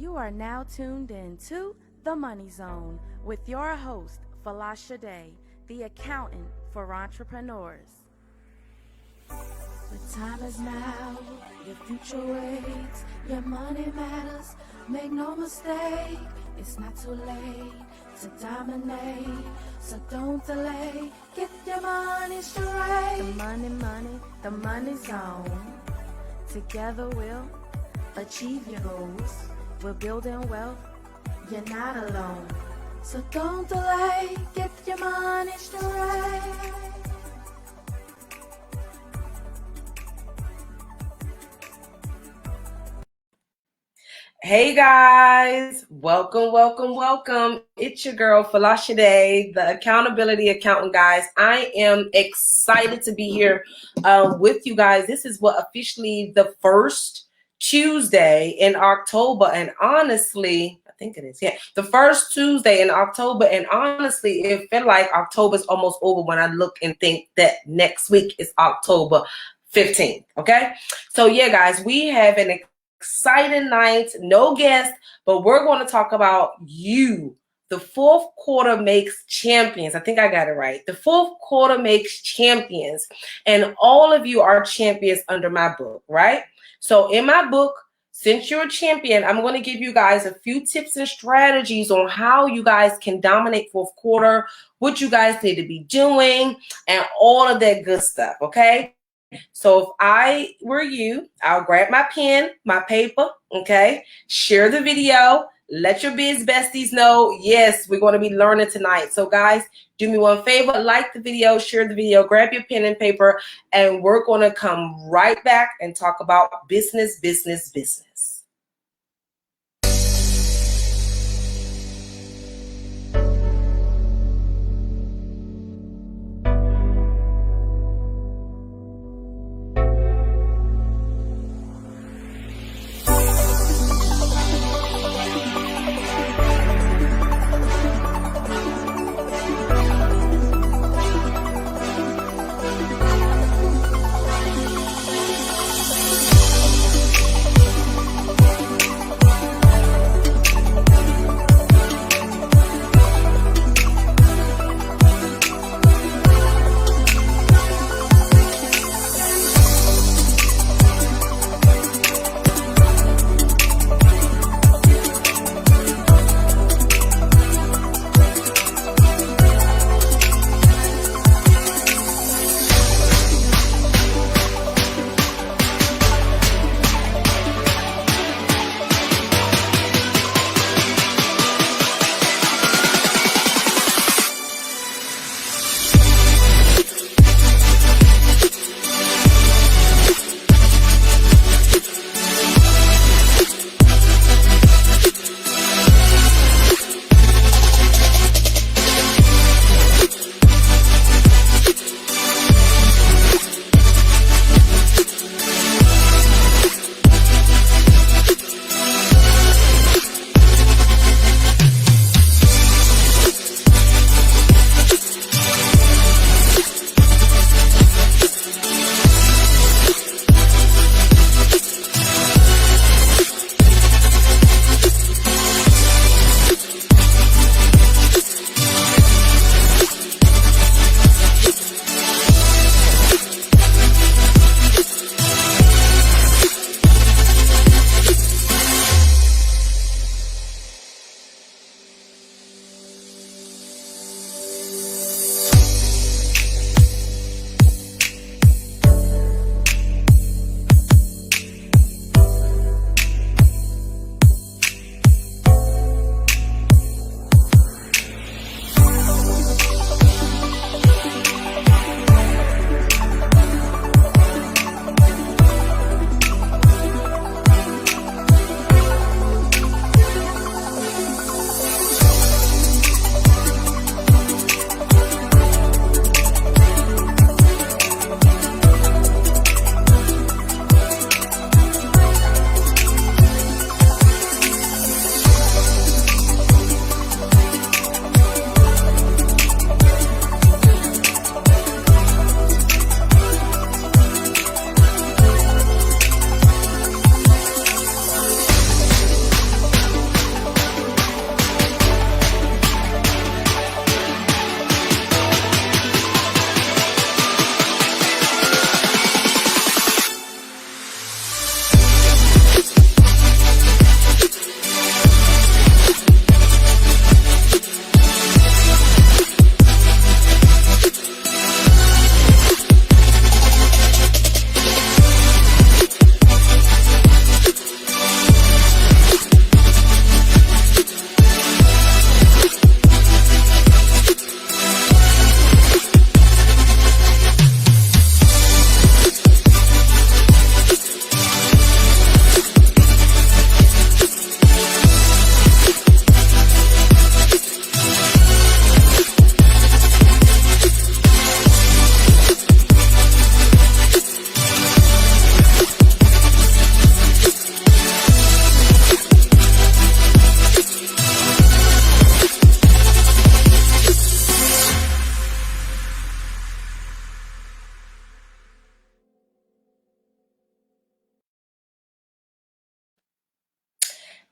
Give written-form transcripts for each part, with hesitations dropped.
You are now tuned in to The Money Zone with your host, Folasade, the accountant for entrepreneurs. The time is now, your future waits, your money matters, make no mistake, it's not too late to dominate, so don't delay, get your money straight. The money zone, together we'll achieve your goals, we're building wealth, you're not alone, so don't delay, get your money straight. Hey guys, welcome. It's your girl Folasade, the accountability accountant, guys. I am excited to be here with you guys. This is officially the first Tuesday in October, and honestly, I think it is, the first Tuesday in October, and honestly, it felt like October's almost over when I look and think that next week is October 15th. Okay, so yeah, guys, we have an exciting night, no guest, but we're going to talk about you. The fourth quarter makes champions. I think I got it right. The fourth quarter makes champions, and all of you are champions under my book, right? So in my book, since you're a champion, I'm going to give you guys a few tips and strategies on how you guys can dominate fourth quarter, what you guys need to be doing, and all of that good stuff, okay? So if I were you, I'll grab my pen, my paper, okay? Share the video. Let your biz besties know, yes, we're going to be learning tonight. So guys, do me one favor, like the video, share the video, grab your pen and paper, and we're going to come right back and talk about business.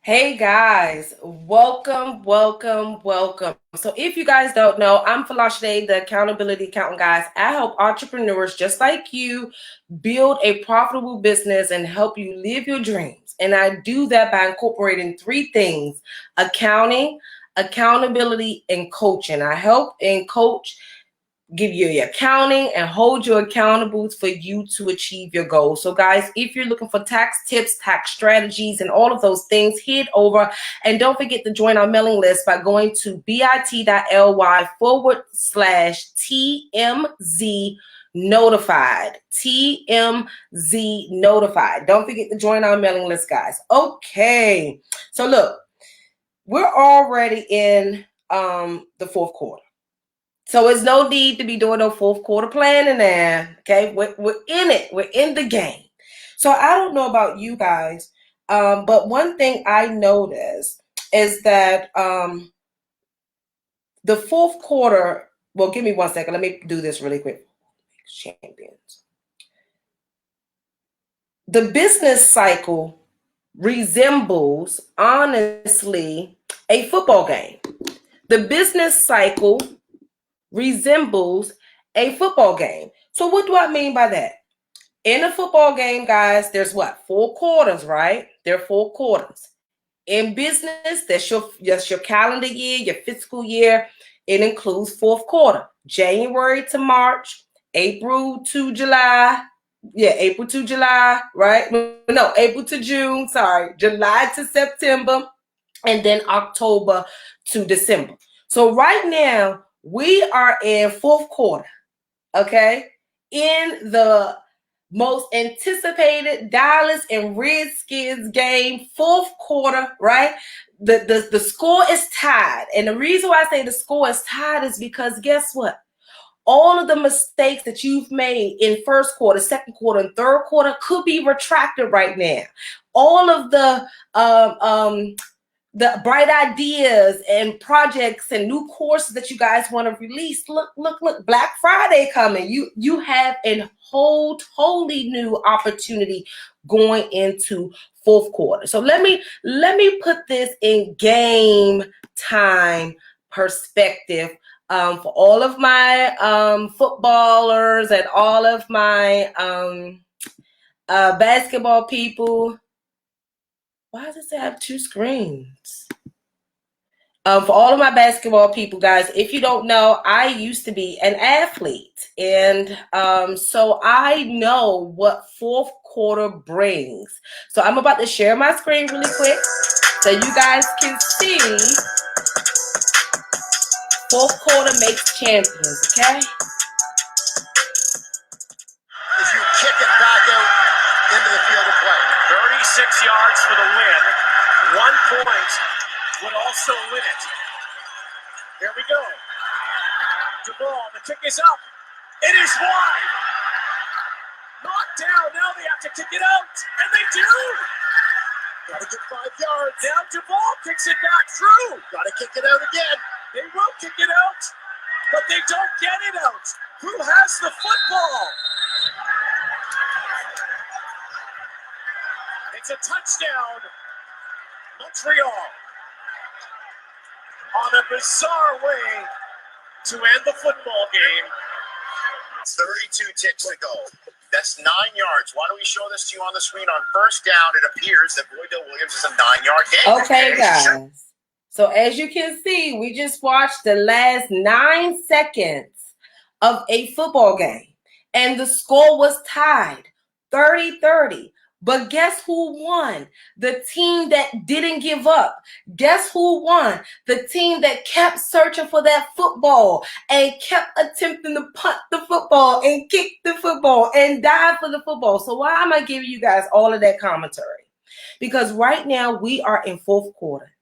Hey guys, welcome, welcome, welcome. So if you guys don't know, I'm Folasade, the accountability accountant, guys. I help entrepreneurs just like you build a profitable business and help you live your dreams. And I do that by incorporating three things: accounting, accountability, and coaching. I help and coach, give you your accounting, and hold you accountable for you to achieve your goals. So guys, if you're looking for tax tips, tax strategies, and all of those things, head over and don't forget to join our mailing list by going to bit.ly/TMZ notified. TMZ notified. Don't forget to join our mailing list, guys. Okay, so look, we're already in the fourth quarter. So there's no need to be doing no fourth quarter planning now. Okay, we're in it. We're in the game. So I don't know about you guys, but one thing I noticed is that the fourth quarter. Well, give me 1 second. Let me do this really quick. Champions. The business cycle resembles, honestly, a football game. The business cycle resembles a football game. So what do I mean by that? In a football game, guys, there's what? 4 quarters, right? There are 4 quarters. In business, that's your calendar year, your fiscal year. It includes fourth quarter, January to March, April to July. Yeah, April to July, right? No, April to June, sorry, July to September, and then October to December. So right now, we are in fourth quarter, okay? In the most anticipated Dallas and Redskins game, fourth quarter, right? The score is tied. And the reason why I say the score is tied is because guess what? All of the mistakes that you've made in first quarter, second quarter, and third quarter could be retracted right now. All of the bright ideas and projects and new courses that you guys want to release. Look, Black Friday coming. You have a whole totally new opportunity going into fourth quarter. So let me put this in game time perspective for all of my footballers and all of my basketball people. Why does it say I have 2 screens? For all of my basketball people, guys, if you don't know, I used to be an athlete. And so I know what fourth quarter brings. So I'm about to share my screen really quick so you guys can see fourth quarter makes champions, okay? If you kick it back out into the field of play. 36 yards for the win. 1 point would also win it. Here we go. The ball, the kick is up. It is wide. Knocked down. Now they have to kick it out. And they do. Gotta get 5 yards. Now Duvall kicks it back through. Gotta kick it out again. They will kick it out, but they don't get it out. Who has the football? It's a touchdown, Montreal, on a bizarre way to end the football game. 32 ticks to go. That's 9 yards. Why don't we show this to you on the screen? On first down, it appears that Boydell Williams is a 9-yard gain. Okay, guys. So as you can see, we just watched the last 9 seconds of a football game. And the score was tied, 30-30. But guess who won? The team that didn't give up. Guess who won? The team that kept searching for that football and kept attempting to punt the football and kick the football and dive for the football. So why am I giving you guys all of that commentary? Because right now we are in fourth quarter.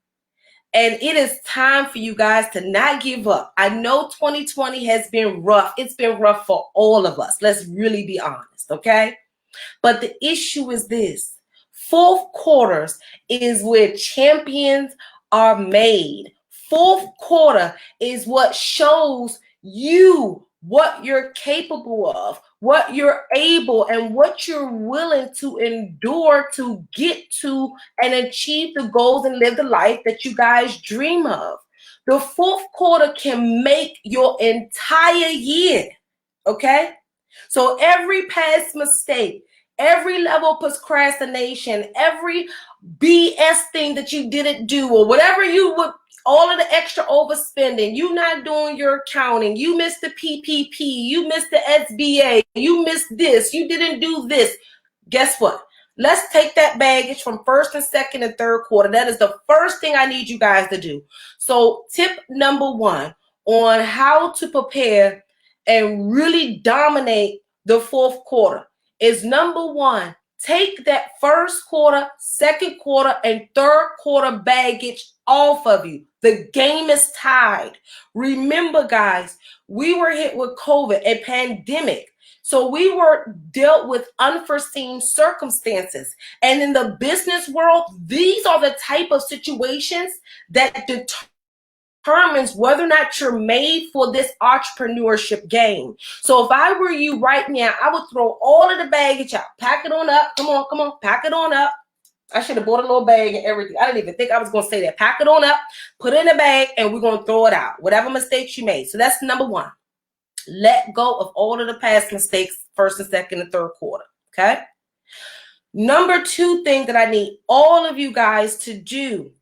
And it is time for you guys to not give up. I know 2020 has been rough. It's been rough for all of us. Let's really be honest, okay? But the issue is this: fourth quarters is where champions are made. Fourth quarter is what shows you what you're capable of, what you're able, and what you're willing to endure to get to and achieve the goals and live the life that you guys dream of. The fourth quarter can make your entire year, okay? So every past mistake, every level of procrastination, every BS thing that you didn't do, or whatever you would, all of the extra overspending, you not doing your accounting, you missed the PPP, you missed the SBA, you missed this, you didn't do this. Guess what? Let's take that baggage from first and second and third quarter. That is the first thing I need you guys to do. So tip number one on how to prepare and really dominate the fourth quarter is number one, take that first quarter, second quarter, and third quarter baggage off of you. The game is tied. Remember, guys, we were hit with COVID, a pandemic. So we were dealt with unforeseen circumstances. And in the business world, these are the type of situations that determines whether or not you're made for this entrepreneurship game. So if I were you right now, I would throw all of the baggage out, pack it on up. Come on, pack it on up. I should have bought a little bag and everything. I didn't even think I was going to say that. Pack it on up, put it in a bag, and we're going to throw it out. Whatever mistakes you made. So that's number one. Let go of all of the past mistakes, first and second and third quarter, okay? Number two thing that I need all of you guys to do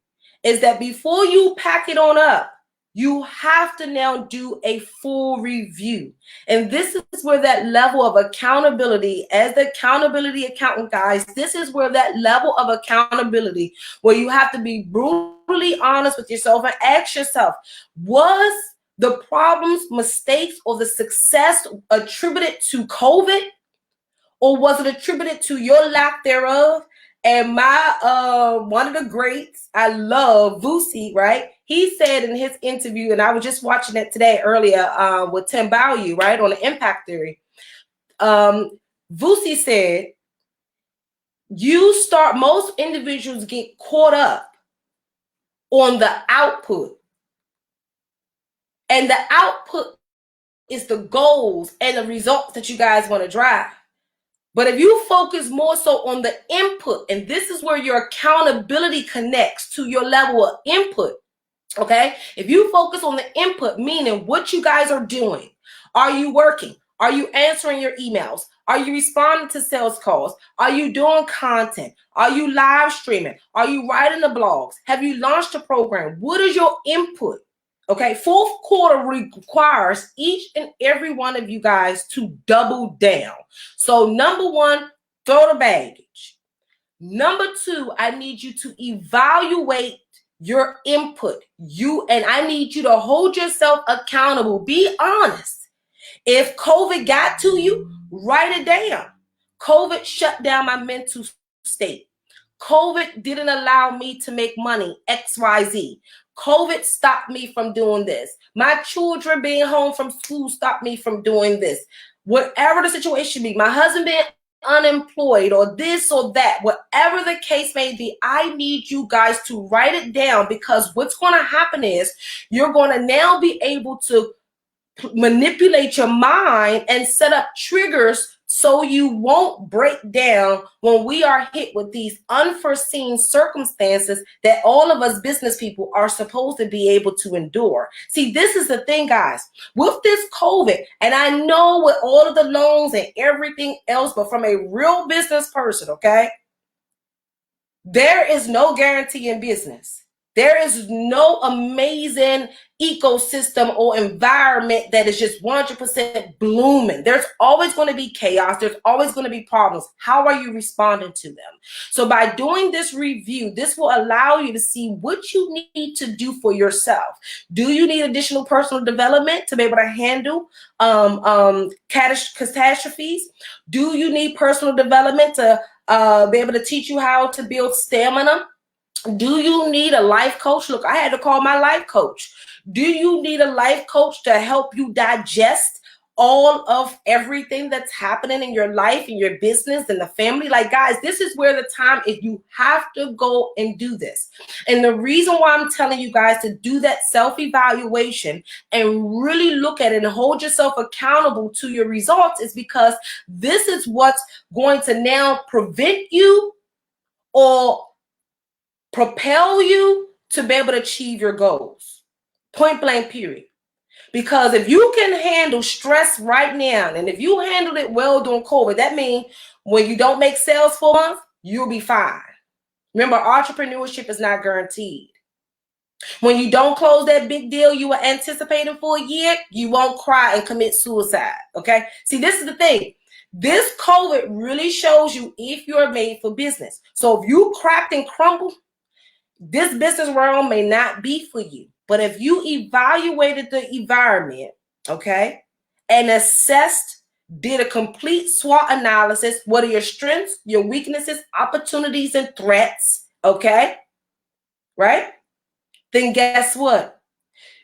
is that before you pack it on up, you have to now do a full review. And this is where that level of accountability, as the accountability accountant, guys, this is where that level of accountability, where you have to be brutally honest with yourself and ask yourself, was the problems, mistakes, or the success attributed to COVID, or was it attributed to your lack thereof? And my one of the greats I love, Vusi, right? He said in his interview, and I was just watching it today earlier with Tim Bowyer, right, on the impact theory. Vusi said, most individuals get caught up on the output. And the output is the goals and the results that you guys want to drive. But if you focus more so on the input, and this is where your accountability connects to your level of input, okay? If you focus on the input, meaning what you guys are doing, are you working? Are you answering your emails? Are you responding to sales calls? Are you doing content? Are you live streaming? Are you writing the blogs? Have you launched a program? What is your input? Okay, fourth quarter requires each and every one of you guys to double down. So number one, throw the baggage. Number two, I need you to evaluate your input. And I need you to hold yourself accountable. Be honest. If COVID got to you, write it down. COVID shut down my mental state. COVID didn't allow me to make money, XYZ. COVID stopped me from doing this. My children being home from school stopped me from doing this. Whatever the situation be, my husband being unemployed or this or that, whatever the case may be, I need you guys to write it down, because what's going to happen is you're going to now be able to manipulate your mind and set up triggers so you won't break down when we are hit with these unforeseen circumstances that all of us business people are supposed to be able to endure. See, this is the thing, guys, with this COVID, and I know with all of the loans and everything else, but from a real business person, okay, there is no guarantee in business. There is no amazing ecosystem or environment that is just 100% blooming. There's always going to be chaos. There's always going to be problems. How are you responding to them? So by doing this review, this will allow you to see what you need to do for yourself. Do you need additional personal development to be able to handle catastrophes? Do you need personal development to be able to teach you how to build stamina? Do you need a life coach? Look, I had to call my life coach. Do you need a life coach to help you digest all of everything that's happening in your life, in your business, and the family. Like, guys, this is where the time is. You have to go and do this. And the reason why I'm telling you guys to do that self-evaluation and really look at it and hold yourself accountable to your results is because this is what's going to now prevent you or propel you to be able to achieve your goals. Point blank, period. Because if you can handle stress right now, and if you handled it well during COVID, that means when you don't make sales for a month, you'll be fine. Remember, entrepreneurship is not guaranteed. When you don't close that big deal you were anticipating for a year, you won't cry and commit suicide, okay? See, this is the thing. This COVID really shows you if you're made for business. So if you cracked and crumbled, this business realm may not be for you. But if you evaluated the environment, okay, and assessed, did a complete SWOT analysis, what are your strengths, your weaknesses, opportunities, and threats, okay, right? Then guess what?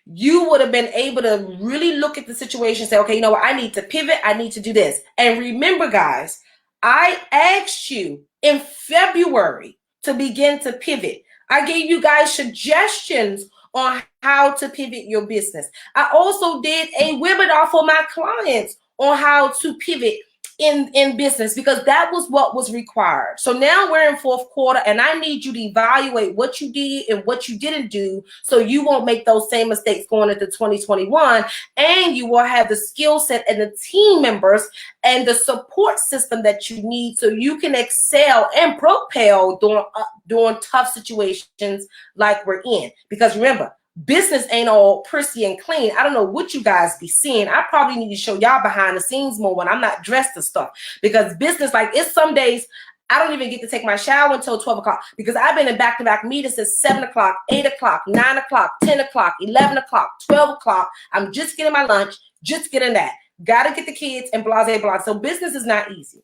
You would have been able to really look at the situation and say, okay, you know what? I need to pivot. I need to do this. And remember, guys, I asked you in February to begin to pivot. I gave you guys suggestions on how to pivot your business. I also did a webinar for my clients on how to pivot in business because that was what was required. So now we're in fourth quarter and I need you to evaluate what you did and what you didn't do so you won't make those same mistakes going into 2021, and you will have the skill set and the team members and the support system that you need so you can excel and propel during tough situations like we're in. Because remember, business ain't all prissy and clean. I don't know what you guys be seeing. I probably need to show y'all behind the scenes more when I'm not dressed and stuff. Because business, like, it's some days I don't even get to take my shower until 12 o'clock because I've been in back-to-back meetings since 7 o'clock, 8 o'clock, 9 o'clock, 10 o'clock, 11 o'clock, 12 o'clock. I'm just getting my lunch, just getting that. Got to get the kids and blah, blah, blah. So business is not easy.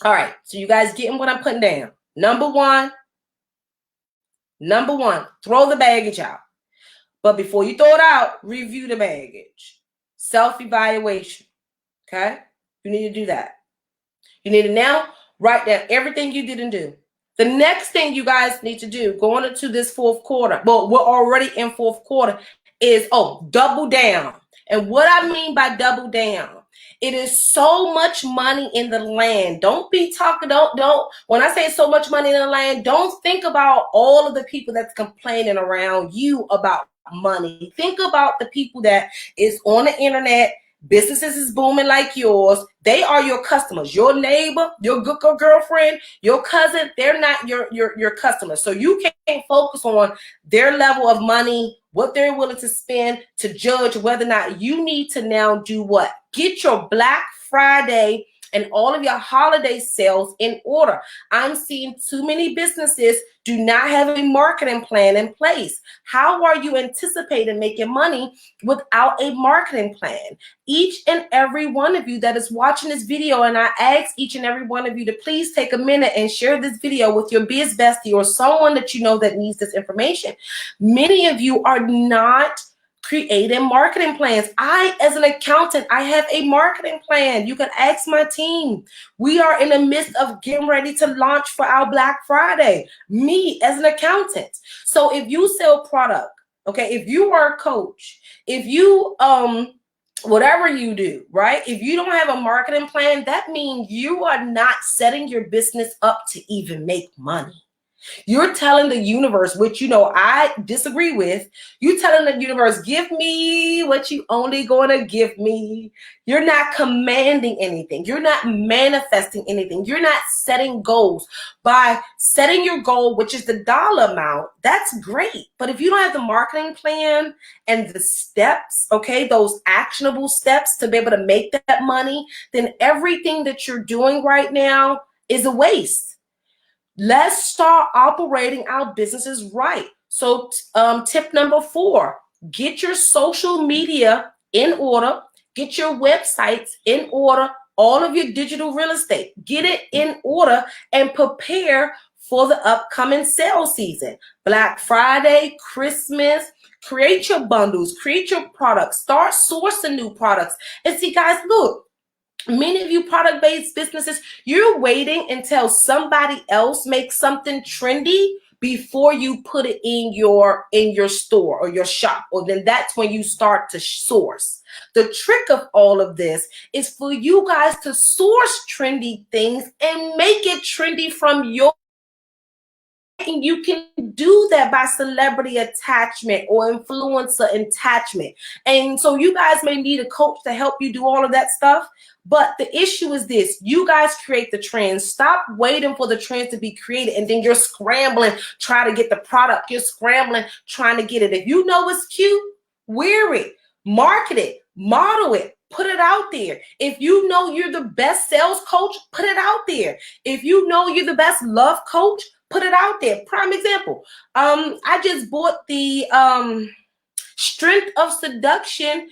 All right. So you guys getting what I'm putting down? Number one, throw the baggage out. But before you throw it out, review the baggage. Self-evaluation, okay? You need to do that. You need to now write down everything you didn't do. The next thing you guys need to do going into this fourth quarter, well, we're already in fourth quarter, is, double down. And what I mean by double down, it is so much money in the land. Don't be talking, when I say so much money in the land, don't think about all of the people that's complaining around you about money. Think about the people that is on the internet. Businesses is booming like yours. They are your customers. Your neighbor, your good girlfriend, your cousin, they're not your customers. So you can't focus on their level of money, what they're willing to spend to judge whether or not you need to now do what? Get your Black Friday and all of your holiday sales in order. I'm seeing too many businesses do not have a marketing plan in place. How are you anticipating making money without a marketing plan? Each and every one of you that is watching this video, and I ask each and every one of you to please take a minute and share this video with your biz bestie or someone that you know that needs this information. Many of you are not creating marketing plans. I, as an accountant, I have a marketing plan. You can ask my team. We are in the midst of getting ready to launch for our Black Friday. Me as an accountant. So if you sell product, okay, if you are a coach, if you whatever you do, right? If you don't have a marketing plan, that means you are not setting your business up to even make money. You're telling the universe, which you know I disagree with, you're telling the universe, give me what you only going to give me. You're not commanding anything. You're not manifesting anything. You're not setting goals. By setting your goal, which is the dollar amount, that's great. But if you don't have the marketing plan and the steps, okay, those actionable steps to be able to make that money, then everything that you're doing right now is a waste. Let's start operating our businesses right. So tip number 4, get your social media in order, get your websites in order, all of your digital real estate, get it in order and prepare for the upcoming sale season. Black Friday, Christmas. Create your bundles, create your products, start sourcing new products. And see, guys, look, many of you product-based businesses, you're waiting until somebody else makes something trendy before you put it in your store or your shop, or then that's when you start to source. The trick of all of this is for you guys to source trendy things and make it trendy from your. And you can do that by celebrity attachment or influencer attachment. And so you guys may need a coach to help you do all of that stuff. But the issue is this: you guys create the trends. Stop waiting for the trends to be created and then you're scrambling, trying to get the product. You're scrambling, trying to get it. If you know it's cute, wear it, market it, model it, put it out there. If you know you're the best sales coach, put it out there. If you know you're the best love coach, put it out there. Prime example. I just bought the Strength of Seduction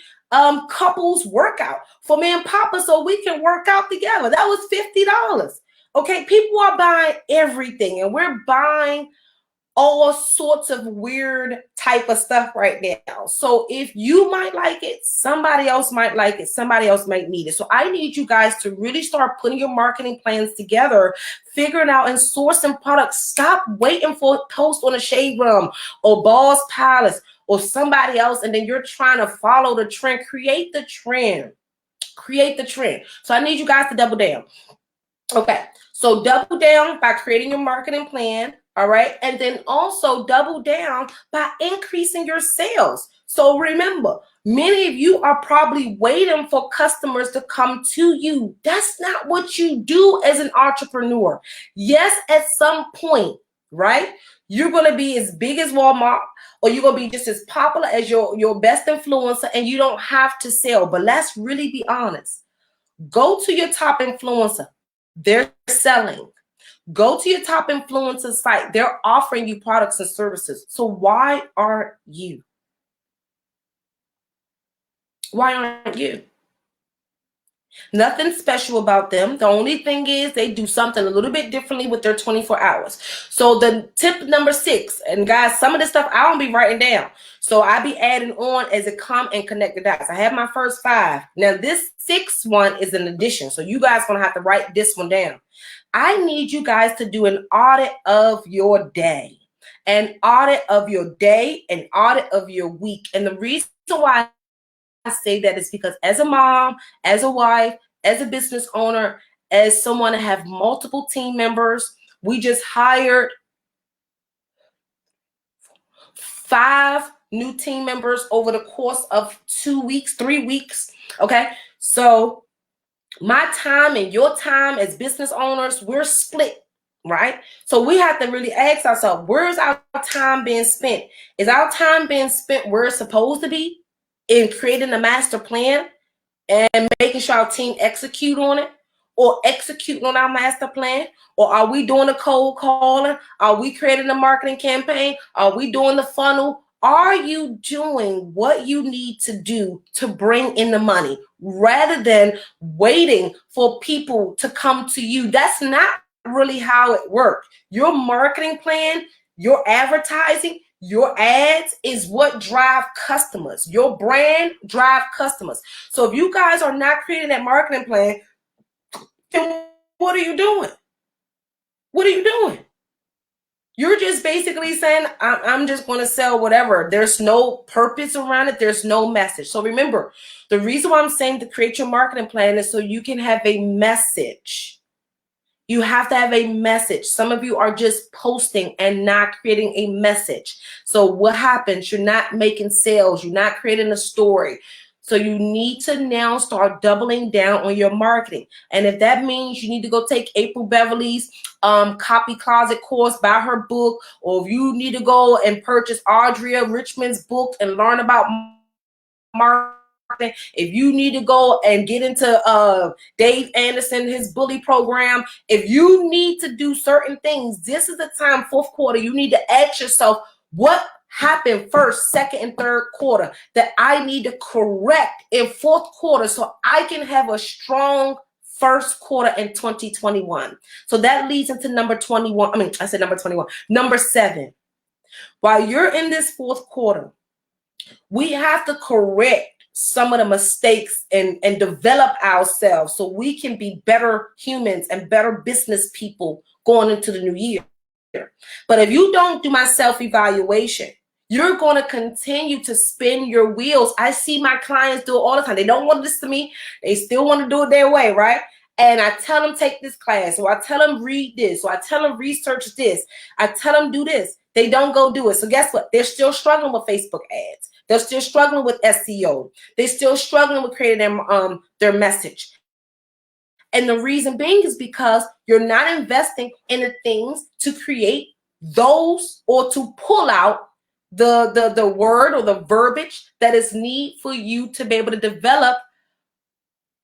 couples workout for me and Papa so we can work out together. That was $50. Okay, people are buying everything, and we're buying all sorts of weird type of stuff right now. So if you might like it, somebody else might like it, somebody else might need it. So I need you guys to really start putting your marketing plans together, figuring out and sourcing products. Stop waiting for a post on a Shade Room or Boss Palace or somebody else, and then you're trying to follow the trend. Create the trend. Create the trend. So I need you guys to double down. Okay, so double down by creating your marketing plan. All right. And then also double down by increasing your sales. So remember, many of you are probably waiting for customers to come to you. That's not what you do as an entrepreneur. Yes, at some point, right? You're going to be as big as Walmart, or you're going to be just as popular as your best influencer, and you don't have to sell. But let's really be honest. Go to your top influencer. They're selling. Go to your top influencer site. They're offering you products and services. So why aren't you? Why aren't you? Nothing special about them. The only thing is they do something a little bit differently with their 24 hours. So the tip number 6, and guys, some of this stuff I don't be writing down. So I be adding on as it come and connect the dots. I have my first 5. Now this 6th one is an addition. So you guys gonna have to write this one down. I need you guys to do an audit of your day, an audit of your day, an audit of your week. And the reason why I say that is because as a mom, as a wife, as a business owner, as someone that have multiple team members, we just hired 5 new team members over the course of 2 weeks, 3 weeks. Okay, so my time and your time as business owners, we're split, right? So we have to really ask ourselves, where's our time being spent? Is our time being spent where it's supposed to be, in creating a master plan and making sure our team execute on it, or executing on our master plan? Or are we doing a cold calling? Are we creating a marketing campaign? Are we doing the funnel? Are you doing what you need to do to bring in the money rather than waiting for people to come to you? That's not really how it works. Your marketing plan, your advertising, your ads is what drive customers. Your brand drive customers. So if you guys are not creating that marketing plan, then what are you doing? What are you doing? You're just basically saying, I'm just going to sell whatever. There's no purpose around it. There's no message. So remember, the reason why I'm saying to create your marketing plan is so you can have a message. You have to have a message. Some of you are just posting and not creating a message. So what happens? You're not making sales. You're not creating a story. So you need to now start doubling down on your marketing. And if that means you need to go take April Beverly's copy closet course, buy her book, or if you need to go and purchase Audria Richmond's book and learn about marketing, if you need to go and get into Dave Anderson, his bully program, if you need to do certain things, this is the time, 4th quarter, you need to ask yourself, what happened 1st, 2nd, and 3rd quarter that I need to correct in 4th quarter so I can have a strong first quarter in 2021. So that leads into number 21. I said number 21. Number 7. While you're in this fourth quarter, we have to correct some of the mistakes and develop ourselves so we can be better humans and better business people going into the new year. But if you don't do my self-evaluation, you're going to continue to spin your wheels. I see my clients do it all the time. They don't want to listen to me. They still want to do it their way, right? And I tell them take this class, or I tell them read this, or I tell them research this. I tell them do this. They don't go do it. So guess what? They're still struggling with Facebook ads. They're still struggling with SEO. They're still struggling with creating their message. And the reason being is because you're not investing in the things to create those or to pull out the word or the verbiage that is needed for you to be able to develop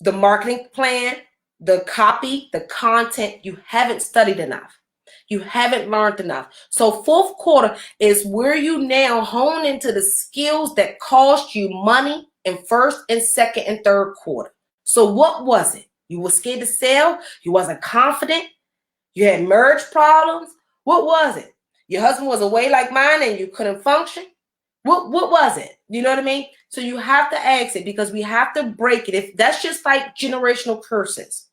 the marketing plan, the copy, the content. You haven't studied enough. You haven't learned enough. So fourth quarter is where you now hone into the skills that cost you money in first and second and third quarter. So what was it? You were scared to sell. You wasn't confident. You had marriage problems. What was it? Your husband was away like mine and you couldn't function. What was it? You know what I mean? So you have to ask it, because we have to break it. If that's just like generational curses.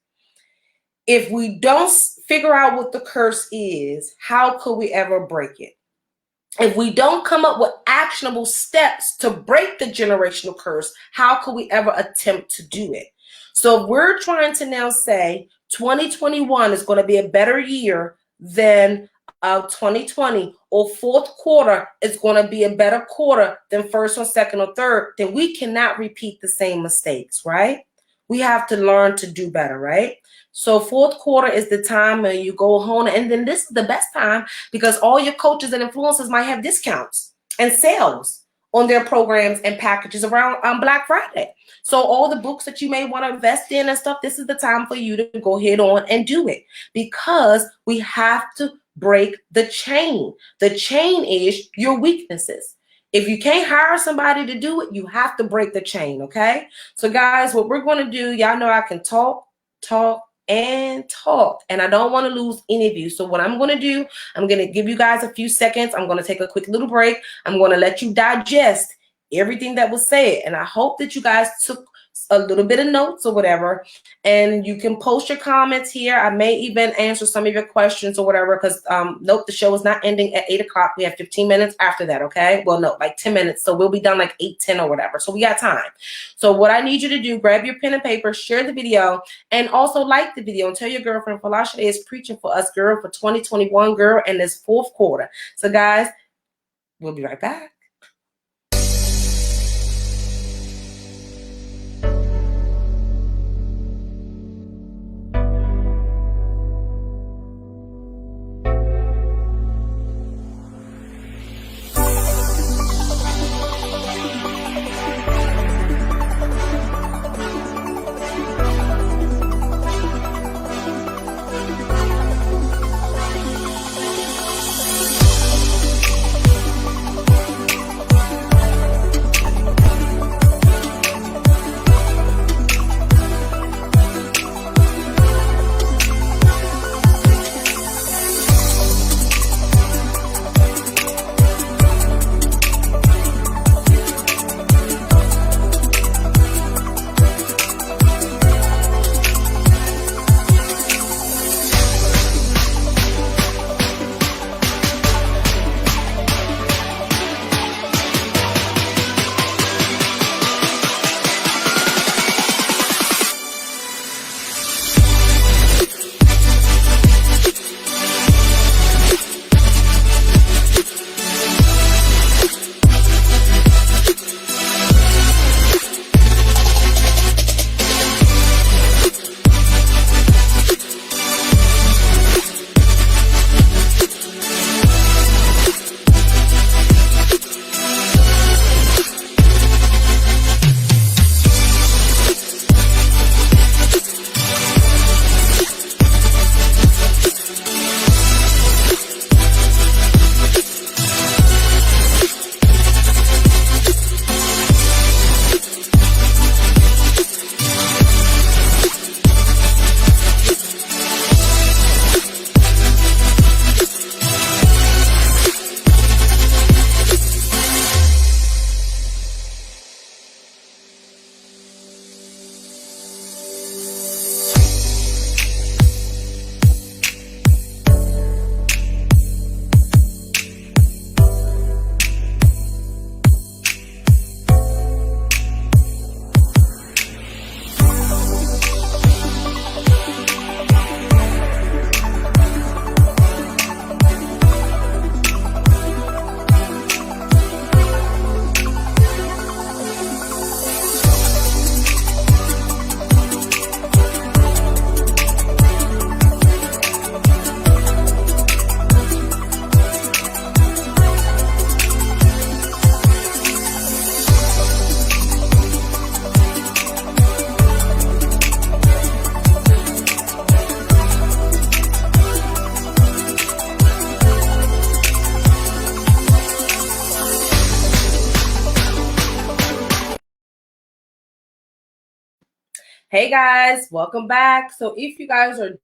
If we don't figure out what the curse is, how could we ever break it? If we don't come up with actionable steps to break the generational curse, how could we ever attempt to do it? So if we're trying to now say 2021 is going to be a better year than 2020, or fourth quarter is going to be a better quarter than first or second or third, then we cannot repeat the same mistakes, right? We have to learn to do better, right? So fourth quarter is the time when you go home, and then this is the best time because all your coaches and influencers might have discounts and sales on their programs and packages around Black Friday. So all the books that you may want to invest in and stuff, this is the time for you to go ahead on and do it, because we have to break the chain. The chain is your weaknesses. If you can't hire somebody to do it, you have to break the chain, okay? So guys, what we're going to do, y'all know I can talk, and I don't want to lose any of you. So what I'm going to do, I'm going to give you guys a few seconds. I'm going to take a quick little break. I'm going to let you digest everything that was said. And I hope that you guys took a little bit of notes or whatever, and you can post your comments here. I may even answer some of your questions or whatever, because note, the show is not ending at 8 o'clock. We have 15 minutes after that, okay? Well, no, like 10 minutes. So we'll be done like 8:10 or whatever. So we got time. So what I need you to do, grab your pen and paper, share the video, and also like the video, and tell your girlfriend Folasade is preaching for us, girl, for 2021, girl, and this fourth quarter. So guys, we'll be right back. Hey guys, welcome back. So if you guys are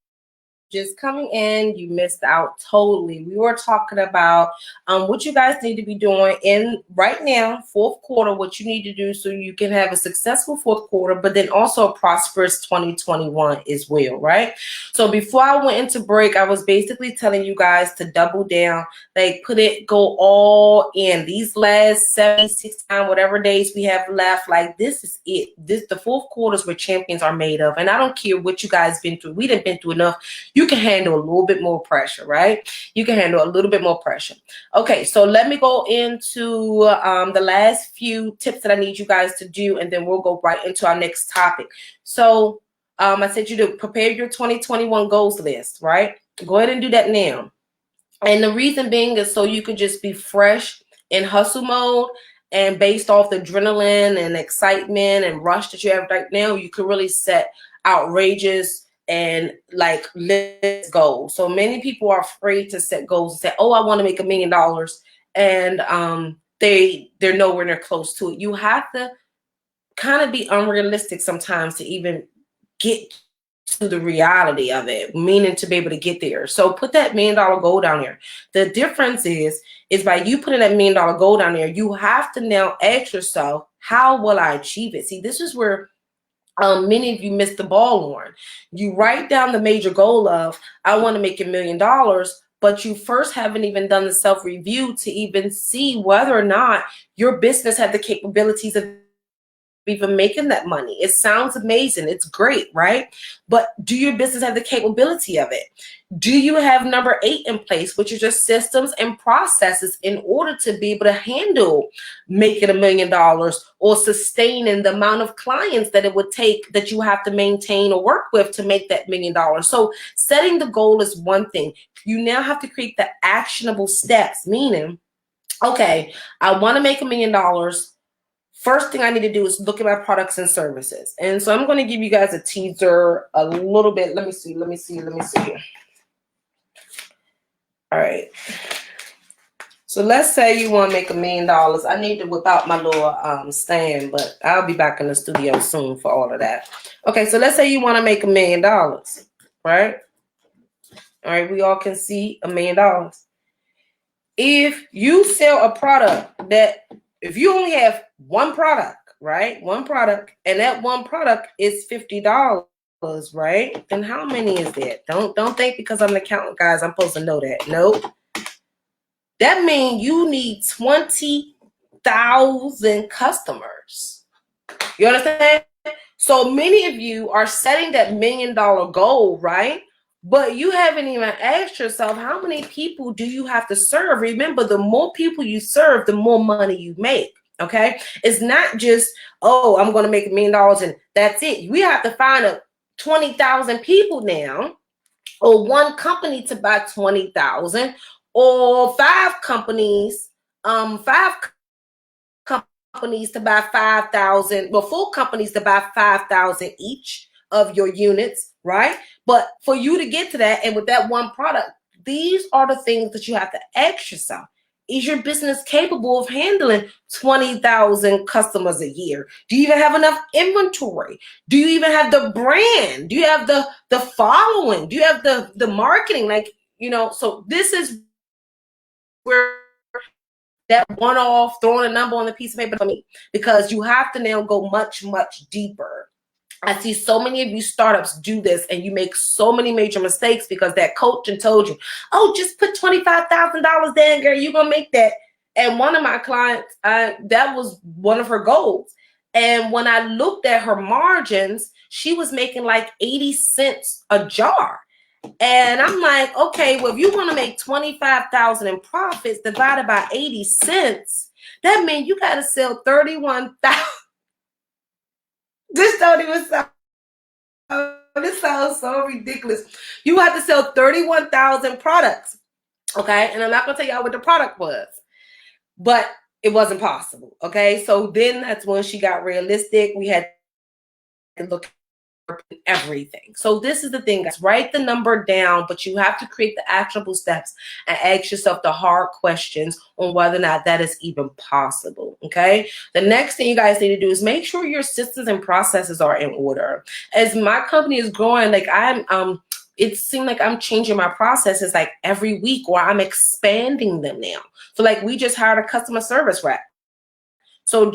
just coming in, you missed out totally. We were talking about what you guys need to be doing in right now, fourth quarter, what you need to do so you can have a successful fourth quarter, but then also a prosperous 2021 as well, right? So before I went into break, I was basically telling you guys to double down, like go all in. These last 76 whatever days we have left, like this is it. The fourth quarter is where champions are made of. And I don't care what you guys been through. We done been through enough. You can handle a little bit more pressure, right? You can handle a little bit more pressure. Okay, so let me go into the last few tips that I need you guys to do, and then we'll go right into our next topic. So I said you to prepare your 2021 goals list, right? Go ahead and do that now. And the reason being is so you can just be fresh in hustle mode, and based off the adrenaline and excitement and rush that you have right now, you can really set outrageous and like list goals. So many people are afraid to set goals and say, oh, I want to make $1 million, and they're nowhere near close to it. You have to kind of be unrealistic sometimes to even get to the reality of it, meaning to be able to get there. So put that $1 million goal down there. The difference is by you putting that $1 million goal down there, you have to now ask yourself, how will I achieve it? See, this is where many of you missed the ball on. You write down the major goal of, I want to make $1 million, but you first haven't even done the self-review to even see whether or not your business had the capabilities of even making that money. It sounds amazing. It's great, right? But do your business have the capability of it? Do you have number 8 in place, which is your systems and processes in order to be able to handle making $1 million or sustaining the amount of clients that it would take that you have to maintain or work with to make that $1 million? So setting the goal is one thing. You now have to create the actionable steps, meaning, okay, I want to make $1 million. First thing I need to do is look at my products and services. And so I'm going to give you guys a teaser a little bit. Let me see. All right. So let's say you want to make $1 million. I need to whip out my little stand, but I'll be back in the studio soon for all of that. Okay, so let's say you want to make $1 million, right? All right, we all can see $1 million. If you sell a product if you only have one product, right? One product, and that one product is $50, right? Then how many is that? Don't think because I'm an accountant, guys, I'm supposed to know that. Nope. That means you need 20,000 customers. You understand? So many of you are setting that $1 million goal, right? But you haven't even asked yourself, how many people do you have to serve? Remember, the more people you serve, the more money you make, okay? It's not just, oh, I'm going to make $1 million and that's it. We have to find 20,000 people now, or one company to buy 20,000, or 5 companies, 5 companies to buy 5,000, well, 4 companies to buy 5,000 each of your units, right? But for you to get to that, and with that one product, these are the things that you have to ask yourself. Is your business capable of handling 20,000 customers a year? Do you even have enough inventory? Do you even have the brand? Do you have the following? Do you have the marketing? Like, so this is where that one-off throwing a number on the piece of paper for me, because you have to now go much, much deeper. I see so many of you startups do this, and you make so many major mistakes because that coach and told you, oh, just put $25,000 there, girl, you're gonna make that. And one of my clients, that was one of her goals. And when I looked at her margins, she was making like 80 cents a jar. And I'm like, okay, well, if you want to make 25,000 in profits divided by 80 cents, that means you got to sell 31,000. This don't even sound, this sounds so ridiculous. You have to sell 31,000 products, okay? And I'm not going to tell y'all what the product was, but it wasn't possible, okay? So then that's when she got realistic. We had to look everything. So this is the thing, guys. Write the number down, but you have to create the actionable steps and ask yourself the hard questions on whether or not that is even possible. Okay. The next thing you guys need to do is make sure your systems and processes are in order. As my company is growing, like it seemed like I'm changing my processes like every week, or I'm expanding them now. So like we just hired a customer service rep. So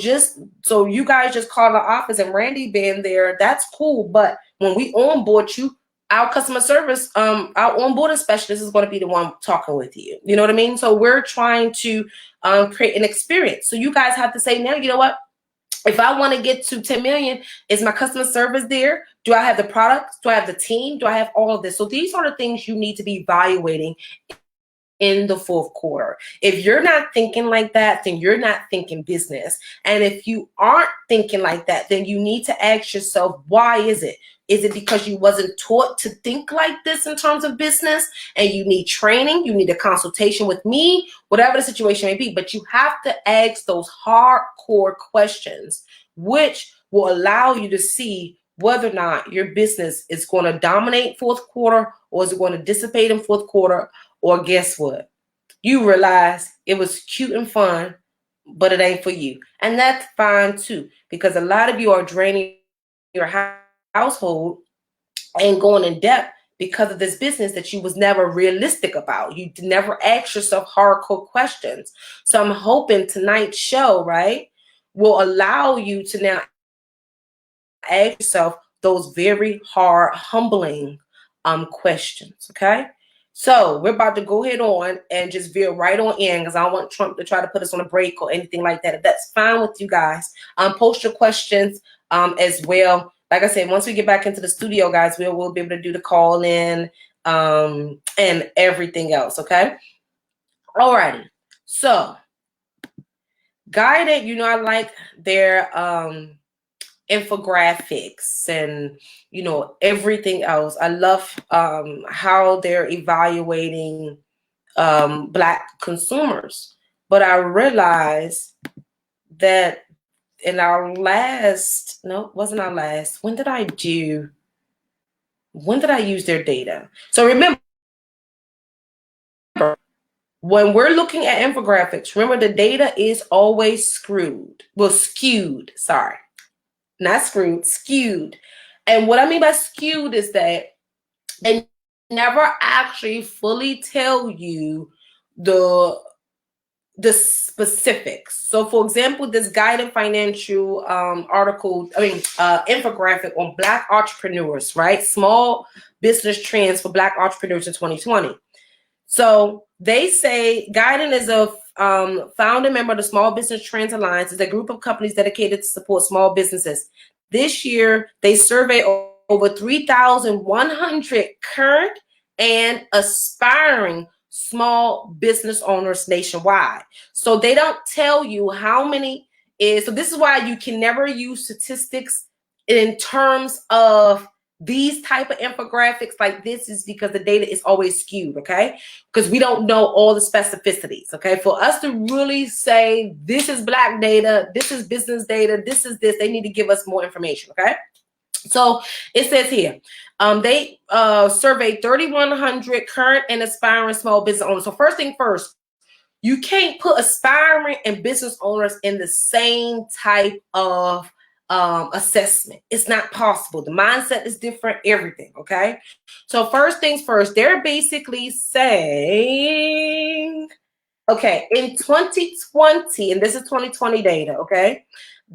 you guys just call the office and Randy being there, that's cool. But when we onboard you, our customer service, our onboarding specialist is going to be the one talking with you. You know what I mean? So we're trying to create an experience. So you guys have to say now, you know what? If I want to get to 10 million, is my customer service there? Do I have the products? Do I have the team? Do I have all of this? So these are the things you need to be evaluating in the fourth quarter. If you're not thinking like that, then you're not thinking business. And if you aren't thinking like that, then you need to ask yourself, why is it? Is it because you wasn't taught to think like this in terms of business and you need training, you need a consultation with me, whatever the situation may be, but you have to ask those hardcore questions, which will allow you to see whether or not your business is going to dominate fourth quarter or is it going to dissipate in fourth quarter. Or guess what? You realize it was cute and fun, but it ain't for you. And that's fine too, because a lot of you are draining your household and going in depth because of this business that you was never realistic about. You never asked yourself hardcore questions. So I'm hoping tonight's show, right, will allow you to now ask yourself those very hard, humbling questions, okay? So we're about to go ahead on and just veer right on in because I don't want Trump to try to put us on a break or anything like that. If that's fine with you guys, post your questions as well. Like I said, once we get back into the studio, guys, we'll be able to do the call in and everything else, okay? Alrighty. So Guided, I like their infographics and everything else. I love how they're evaluating Black consumers, but I realized that in our last, no, it wasn't our last. When did I use their data? So remember, when we're looking at infographics, remember the data is always skewed, sorry. Not screwed, skewed. And what I mean by skewed is that they never actually fully tell you the specifics. So for example, this Guided Financial infographic on Black entrepreneurs, right? Small business trends for Black entrepreneurs in 2020. So they say Guided is a founder member of the Small Business Trends Alliance, is a group of companies dedicated to support small businesses. This year, they surveyed over 3,100 current and aspiring small business owners nationwide. So they don't tell you how many is. So this is why you can never use statistics in terms of these type of infographics like this, is because the data is always skewed, okay? Because we don't know all the specificities, okay? For us to really say this is Black data, this is business data, this is this, they need to give us more information, okay? So it says here, they surveyed 3,100 current and aspiring small business owners. So first thing first, you can't put aspiring and business owners in the same type of assessment. It's not possible. The mindset is different, everything, okay? So first things first, they're basically saying, okay, in 2020, and this is 2020 data, okay,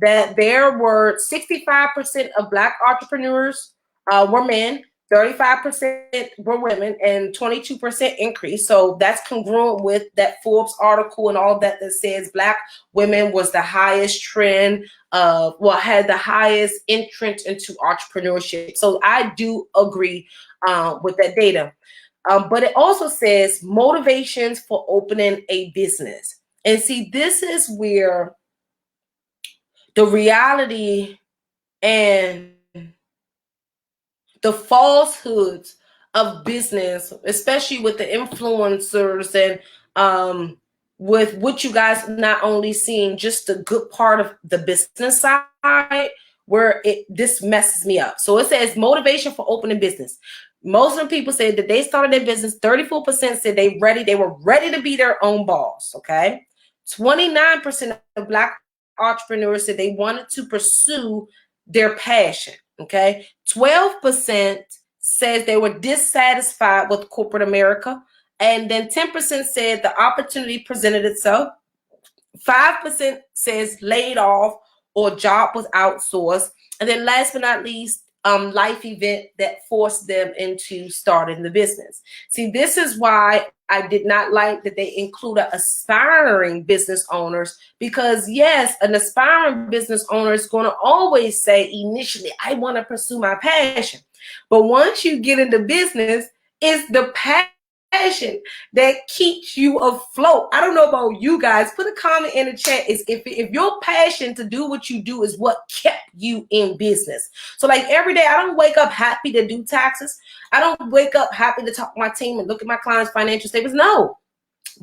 that there were 65% of Black entrepreneurs were men, 35% were women, and 22% increase. So that's congruent with that Forbes article and all that says Black women was the highest trend had the highest entrance into entrepreneurship. So I do agree with that data. But it also says motivations for opening a business. And see, this is where the reality and the falsehoods of business, especially with the influencers and with what you guys not only seeing just the good part of the business side, where this messes me up. So it says motivation for opening business. Most of the people said that they started their business. 34% said they were ready to be their own boss. Okay. 29% of Black entrepreneurs said they wanted to pursue their passion. Okay. 12% says they were dissatisfied with corporate America. And then 10% said the opportunity presented itself. 5% says laid off or job was outsourced. And then last but not least, life event that forced them into starting the business. See, this is why I did not like that they included aspiring business owners, because yes, an aspiring business owner is going to always say initially, I want to pursue my passion. But once you get into business, it's the passion that keeps you afloat. I don't know about you guys. Put a comment in the chat is if your passion to do what you do is what kept you in business. So like every day, I don't wake up happy to do taxes. I don't wake up happy to talk to my team and look at my clients' financial statements. No.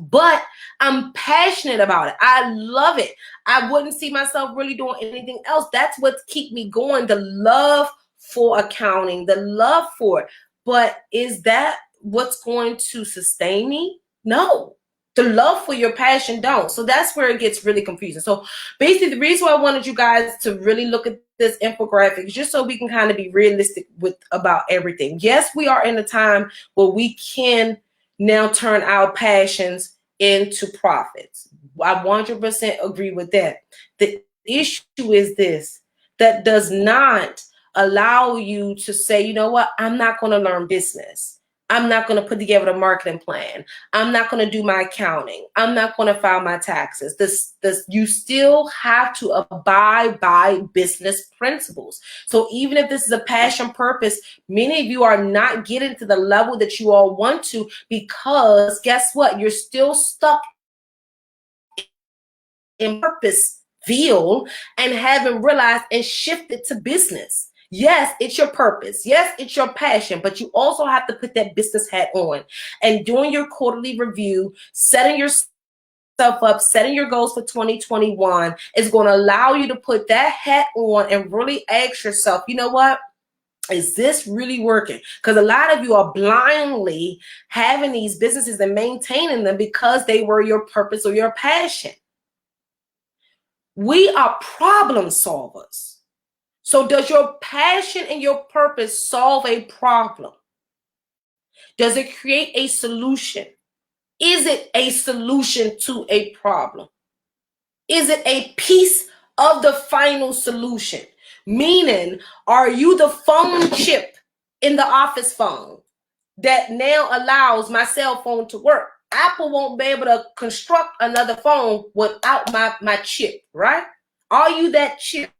But I'm passionate about it. I love it. I wouldn't see myself really doing anything else. That's what keeps me going. The love for accounting, the love for it. But is that what's going to sustain me? No. The love for your passion don't. So that's where it gets really confusing. So basically the reason why I wanted you guys to really look at this infographic is just so we can kind of be realistic with about everything. Yes, we are in a time where we can now turn our passions into profits. I 100% agree with that. The issue is this, that does not allow you to say, you know what, I'm not going to learn business. I'm not going to put together a marketing plan. I'm not going to do my accounting. I'm not going to file my taxes. You still have to abide by business principles. So even if this is a passion purpose, many of you are not getting to the level that you all want to, because guess what? You're still stuck in purpose field and haven't realized and shifted to business. Yes, it's your purpose. Yes, it's your passion, but you also have to put that business hat on. And doing your quarterly review, setting yourself up, setting your goals for 2021 is going to allow you to put that hat on and really ask yourself, you know what? Is this really working? Because a lot of you are blindly having these businesses and maintaining them because they were your purpose or your passion. We are problem solvers. So does your passion and your purpose solve a problem? Does it create a solution? Is it a solution to a problem? Is it a piece of the final solution? Meaning, are you the phone chip in the office phone that now allows my cell phone to work? Apple won't be able to construct another phone without my chip, right? Are you that chip?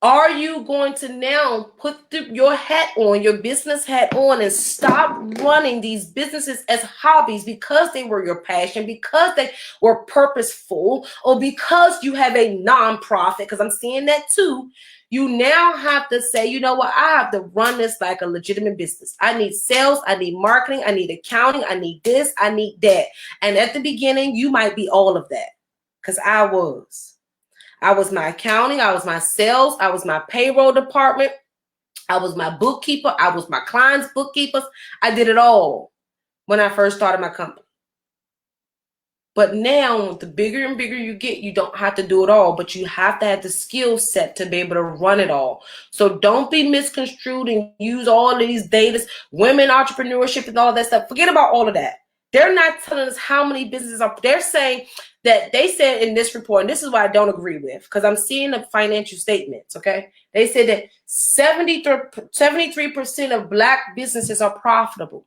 Are you going to now put your hat on, your business hat on, and stop running these businesses as hobbies because they were your passion, because they were purposeful, or because you have a nonprofit? Because I'm seeing that too. You now have to say, you know what? I have to run this like a legitimate business. I need sales. I need marketing. I need accounting. I need this. I need that. And at the beginning, you might be all of that, because I was. I was my accounting, I was my sales, I was my payroll department, I was my bookkeeper, I was my clients' bookkeepers. I did it all when I first started my company. But now, the bigger and bigger you get, you don't have to do it all, but you have to have the skill set to be able to run it all. So don't be misconstrued and use all of these data, women entrepreneurship and all that stuff. Forget about all of that. They're not telling us how many businesses are. They're saying that they said in this report, and this is what I don't agree with, because I'm seeing the financial statements, okay? They said that 73% of Black businesses are profitable.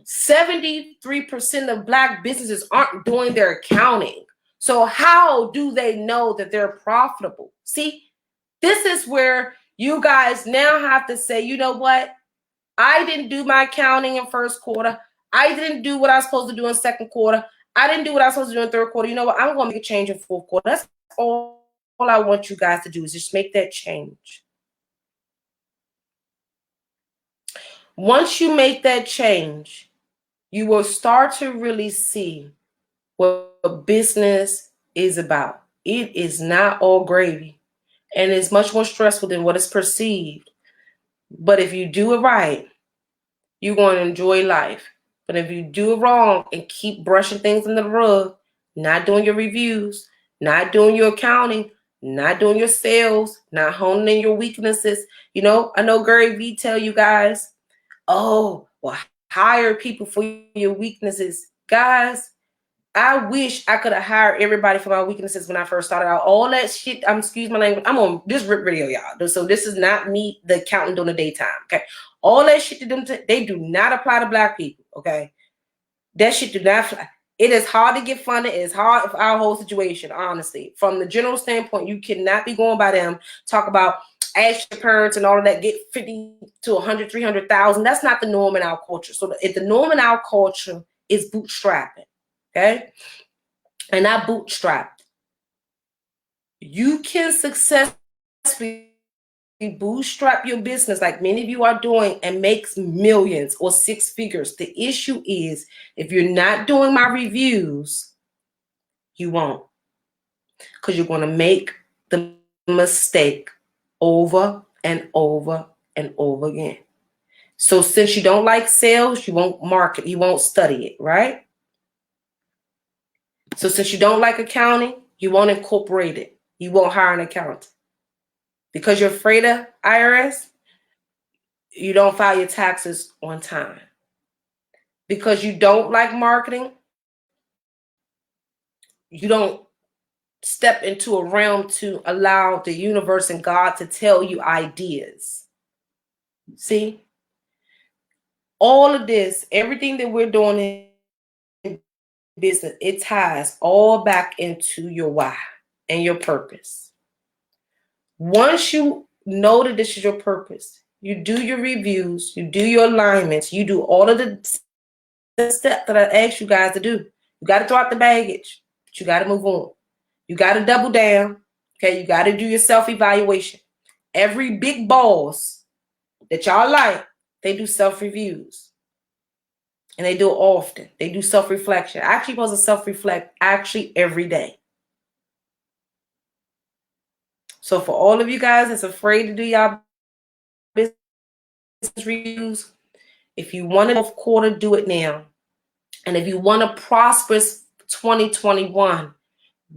73% of Black businesses aren't doing their accounting. So how do they know that they're profitable? See, this is where you guys now have to say, you know what? I didn't do my accounting in first quarter. I didn't do what I was supposed to do in second quarter. I didn't do what I was supposed to do in third quarter. You know what? I'm going to make a change in fourth quarter. That's all I want you guys to do, is just make that change. Once you make that change, you will start to really see what business is about. It is not all gravy, and it's much more stressful than what is perceived. But if you do it right, you're going to enjoy life. But if you do it wrong and keep brushing things under the rug, not doing your reviews, not doing your accounting, not doing your sales, not honing in your weaknesses. You know, I know Gary Vee tell you guys, oh, well, hire people for your weaknesses. Guys, I wish I could have hired everybody for my weaknesses when I first started out. All that shit, excuse my language, I'm on this rip video, y'all. So this is not me, the accountant, during the daytime, okay? All that shit to them, they do not apply to Black people, okay? That shit do not fly. It is hard to get funded. It is hard for our whole situation, honestly. From the general standpoint, you cannot be going by them, talk about ask your parents and all of that, get 50 to 100, 300,000. That's not the norm in our culture. So if the norm in our culture is bootstrapping, okay? And not bootstrapped. You can successfully bootstrap your business like many of you are doing and makes millions or six figures. The issue is if you're not doing my reviews, you won't. Because you're going to make the mistake over and over and over again. So since you don't like sales, you won't market, you won't study it, right? So since you don't like accounting, you won't incorporate it. You won't hire an accountant. Because you're afraid of IRS, you don't file your taxes on time. Because you don't like marketing, you don't step into a realm to allow the universe and God to tell you ideas. See? All of this, everything that we're doing in business, it ties all back into your why and your purpose. Once you know that this is your purpose, you do your reviews, you do your alignments, you do all of the steps that I asked you guys to do. You got to throw out the baggage, but you got to move on. You got to double down. Okay, you got to do your self-evaluation. Every big boss that y'all like, they do self-reviews. And they do it often. They do self-reflection. I actually supposed to self-reflect actually every day. So for all of you guys that's afraid to do y'all business reviews, if you want a fourth quarter, do it now. And if you want a prosperous 2021,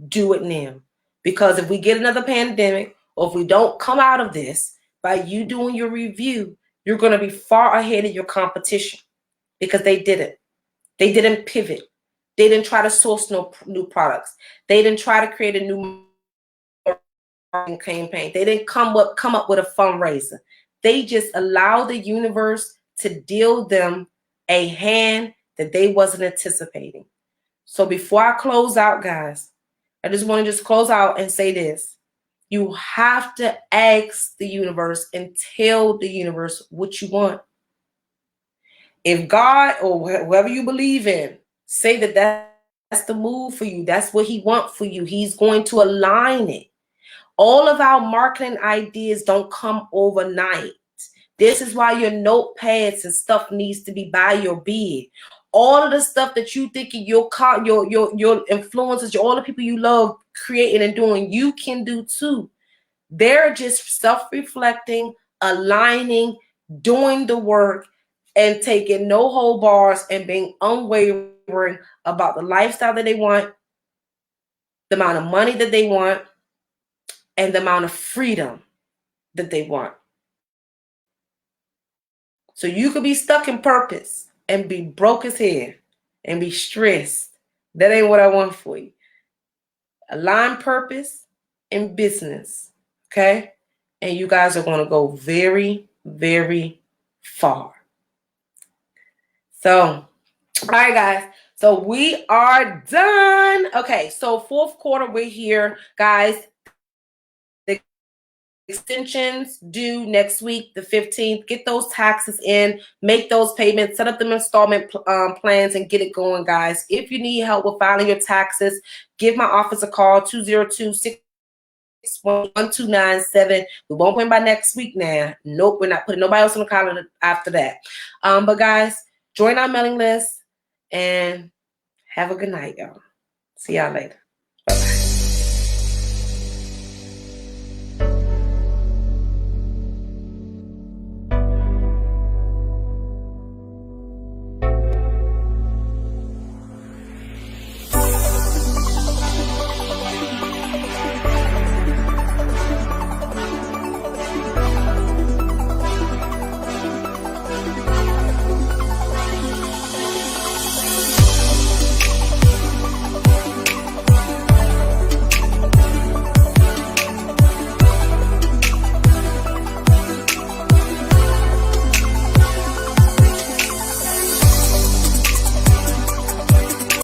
do it now. Because if we get another pandemic, or if we don't come out of this by you doing your review, you're going to be far ahead of your competition because they didn't. They didn't pivot. They didn't try to source no new products. They didn't try to create a new campaign. They didn't come up with a fundraiser. They just allowed the universe to deal them a hand that they wasn't anticipating. So before I close out, guys, I just want to just close out and say this. You have to ask the universe and tell the universe what you want. If God or whoever you believe in say that that's the move for you, that's what he wants for you, he's going to align it. All of our marketing ideas don't come overnight. This is why your notepads and stuff needs to be by your bed. All of the stuff that you think your influencers, all the people you love creating and doing, you can do too. They're just self-reflecting, aligning, doing the work, and taking no hold bars and being unwavering about the lifestyle that they want, the amount of money that they want, and the amount of freedom that they want. So you could be stuck in purpose and be broke as hell and be stressed. That ain't what I want for you. Align purpose and business, okay? And you guys are going to go very, very far. So, all right, guys. So we are done. Okay, so fourth quarter, we're here, guys. Extensions due next week, the 15th. Get those taxes in, make those payments, set up them installment plans, and get it going, guys. If you need help with filing your taxes, give my office a call, 202-661-1297. We won't win by next week now. Nope, we're not putting nobody else on the calendar after that. But guys, join our mailing list and have a good night, y'all. See y'all later.